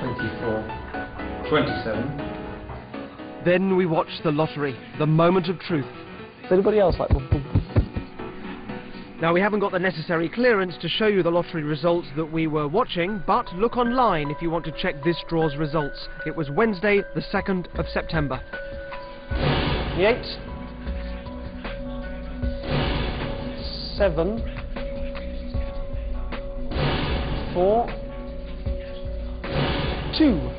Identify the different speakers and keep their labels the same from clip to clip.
Speaker 1: 24, 27.
Speaker 2: Then we watched the lottery, the moment of truth.
Speaker 1: Is anybody else like...
Speaker 2: Now, we haven't got the necessary clearance to show you the lottery results that we were watching, but look online if you want to check this draw's results. It was Wednesday, the 2nd of September.
Speaker 1: 8, 7, 4, 2,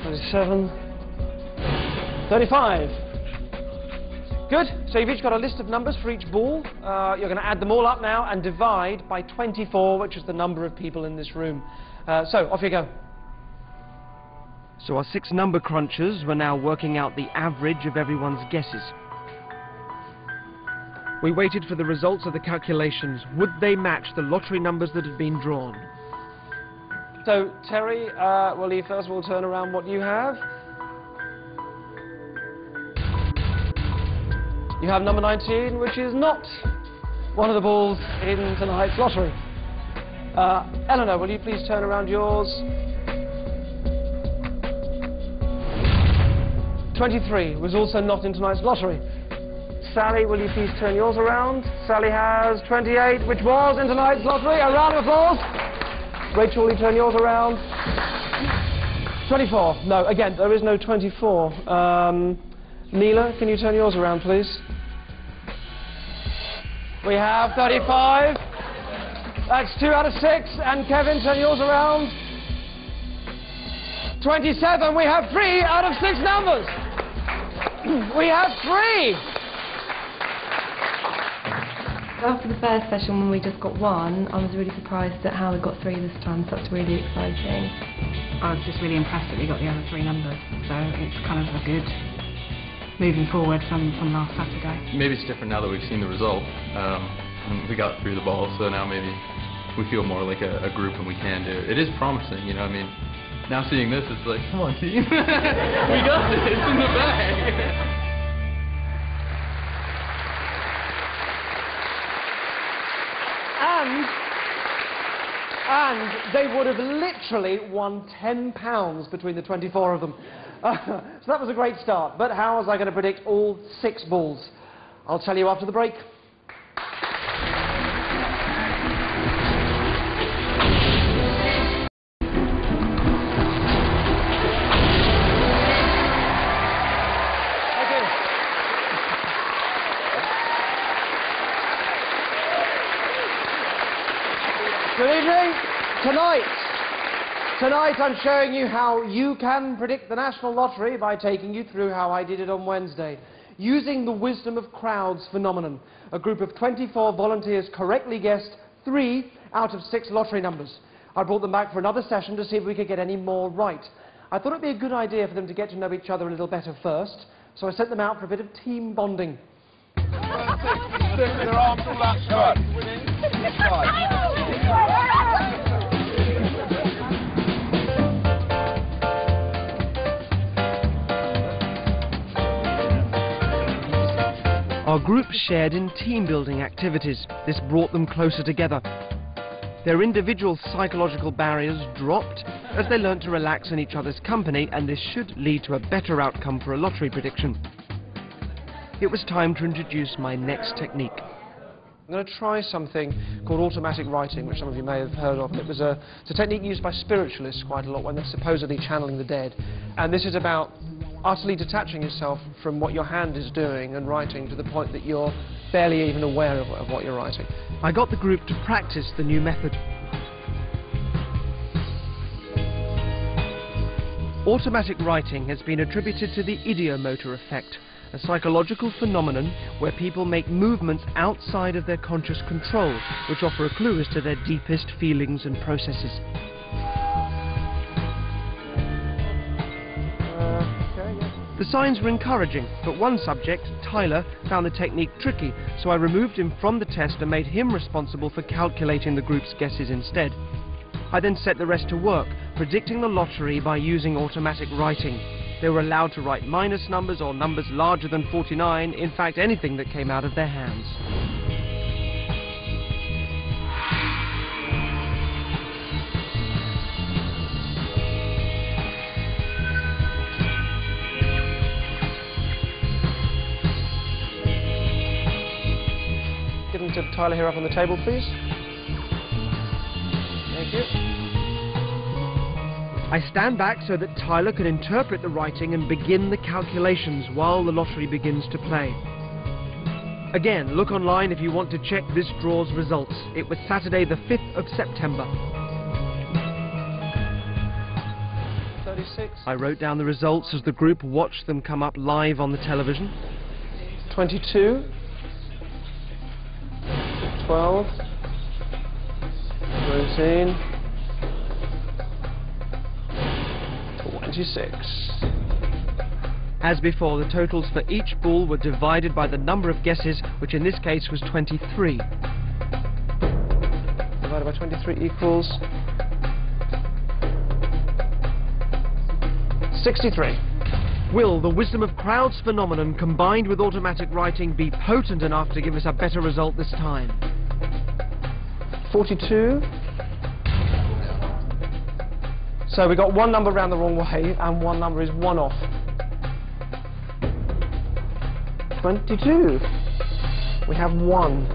Speaker 1: 27, 35. Good, so you've each got a list of numbers for each ball. You're going to add them all up now and divide by 24, which is the number of people in this room. So, off you go.
Speaker 2: So our 6 number crunchers were now working out the average of everyone's guesses. We waited for the results of the calculations. Would they match the lottery numbers that had been drawn?
Speaker 1: So, Terry, will you first of all turn around what you have? You have number 19, which is not one of the balls in tonight's lottery. Eleanor, will you please turn around yours? 23 was also not in tonight's lottery. Sally, will you please turn yours around? Sally has 28, which was in tonight's lottery. A round of applause. Rachel, will you turn yours around? 24. No, again, there is no 24. Neela, can you turn yours around, please? We have 35. That's 2 out of 6. And Kevin, turn yours around. 27. We have 3 out of 6 numbers. We have 3.
Speaker 3: After the first session, when we just got 1, I was really surprised at how we got 3 this time, so that's really exciting.
Speaker 4: I was just really impressed that we got the other 3 numbers, so it's kind of a good moving forward from last Saturday.
Speaker 5: Maybe it's different now that we've seen the result. We got through the ball, so now maybe we feel more like a group and we can do it. It is promising, you know, I mean, now seeing this, it's like, come on, team. We got this, it's in the bag.
Speaker 1: And they would have literally won £10 between the 24 of them. So that was a great start. But how was I going to predict all 6 balls? I'll tell you after the break. Good evening. Tonight I'm showing you how you can predict the National Lottery by taking you through how I did it on Wednesday. Using the wisdom of crowds phenomenon, a group of 24 volunteers correctly guessed 3 out of 6 lottery numbers. I brought them back for another session to see if we could get any more right. I thought it'd be a good idea for them to get to know each other a little better first, so I sent them out for a bit of team bonding.
Speaker 2: Our group shared in team-building activities. This brought them closer together. Their individual psychological barriers dropped as they learnt to relax in each other's company, and this should lead to a better outcome for a lottery prediction. It was time to introduce my next technique.
Speaker 1: I'm going to try something called automatic writing, which some of you may have heard of. It's a technique used by spiritualists quite a lot when they're supposedly channeling the dead. And this is about utterly detaching yourself from what your hand is doing and writing to the point that you're barely even aware of what you're writing.
Speaker 2: I got the group to practice the new method. Automatic writing has been attributed to the ideomotor effect, a psychological phenomenon where people make movements outside of their conscious control, which offer a clue as to their deepest feelings and processes. The signs were encouraging, but one subject, Tyler, found the technique tricky, so I removed him from the test and made him responsible for calculating the group's guesses instead. I then set the rest to work, predicting the lottery by using automatic writing. They were allowed to write minus numbers or numbers larger than 49, in fact anything that came out of their hands.
Speaker 1: Tyler here up on the table, please. Thank you.
Speaker 2: I stand back so that Tyler can interpret the writing and begin the calculations while the lottery begins to play. Again, look online if you want to check this draw's results. It was Saturday the 5th of September.
Speaker 1: 36.
Speaker 2: I wrote down the results as the group watched them come up live on the television.
Speaker 1: 22. 12. 13. 26.
Speaker 2: As before, the totals for each ball were divided by the number of guesses, which in this case was 23.
Speaker 1: Divided by 23 equals 63.
Speaker 2: Will the wisdom of crowds phenomenon combined with automatic writing be potent enough to give us a better result this time?
Speaker 1: 42. So we got one number round the wrong way, and one number is one off. 22. We have 1.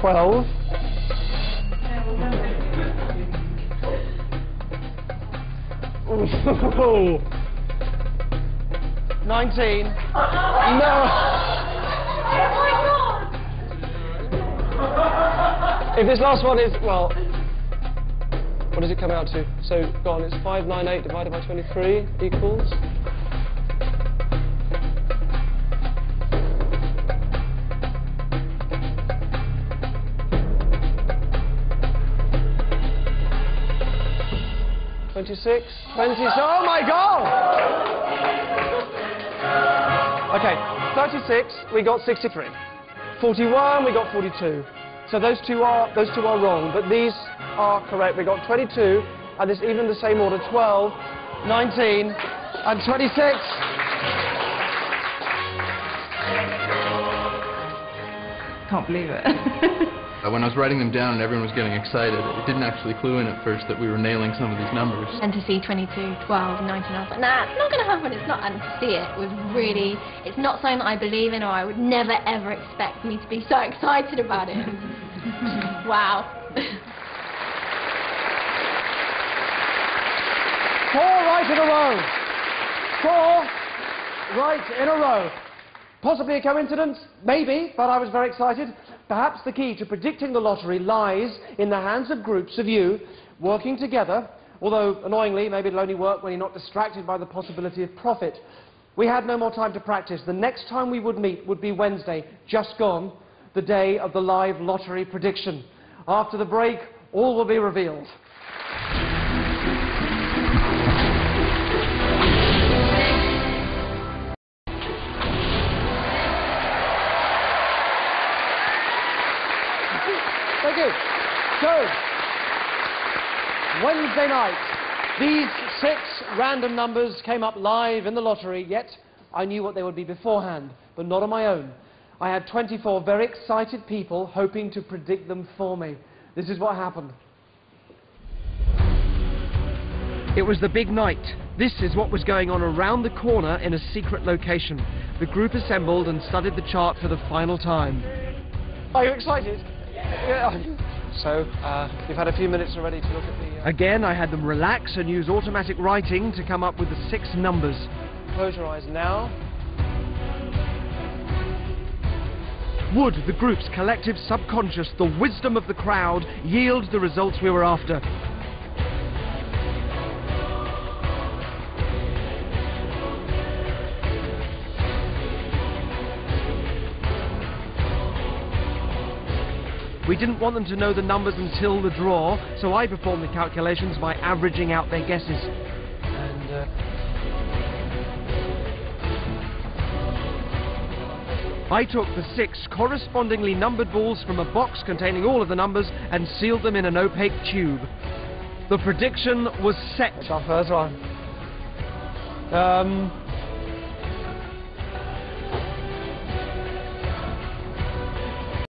Speaker 1: 12. 19. No. If this last one is, well, what does it come out to? So, go on, it's 598 divided by 23 equals... $26, oh my God! Okay, 36, we got 63. 41, we got 42. So those two are wrong, but these are correct. We got 22, and it's even the same order, 12, 19, and 26.
Speaker 3: Can't believe it.
Speaker 5: When I was writing them down and everyone was getting excited, it didn't actually clue in at first that we were nailing some of these numbers.
Speaker 6: And to see 22, 12, 19, I was like, nah, it's not going to happen, it's not. And to see it was really, it's not something that I believe in, or I would never ever expect me to be so excited about it. Wow.
Speaker 1: 4 right in a row. 4 right in a row. Possibly a coincidence? Maybe, but I was very excited. Perhaps the key to predicting the lottery lies in the hands of groups of you working together, although, annoyingly, maybe it'll only work when you're not distracted by the possibility of profit. We had no more time to practice. The next time we would meet would be Wednesday, just gone, the day of the live lottery prediction. After the break, all will be revealed. Thank you. So, Wednesday night, these 6 random numbers came up live in the lottery, yet I knew what they would be beforehand, but not on my own. I had 24 very excited people hoping to predict them for me. This is what happened.
Speaker 2: It was the big night. This is what was going on around the corner in a secret location. The group assembled and studied the chart for the final time.
Speaker 1: Are you excited? Yeah. So, you've had a few minutes already to look at the...
Speaker 2: Again, I had them relax and use automatic writing to come up with the 6 numbers.
Speaker 1: Close your eyes now.
Speaker 2: Would the group's collective subconscious, the wisdom of the crowd, yield the results we were after? We didn't want them to know the numbers until the draw, so I performed the calculations by averaging out their guesses.
Speaker 1: And,
Speaker 2: I took the 6 correspondingly numbered balls from a box containing all of the numbers and sealed them in an opaque tube. The prediction was set.
Speaker 1: That's our first one.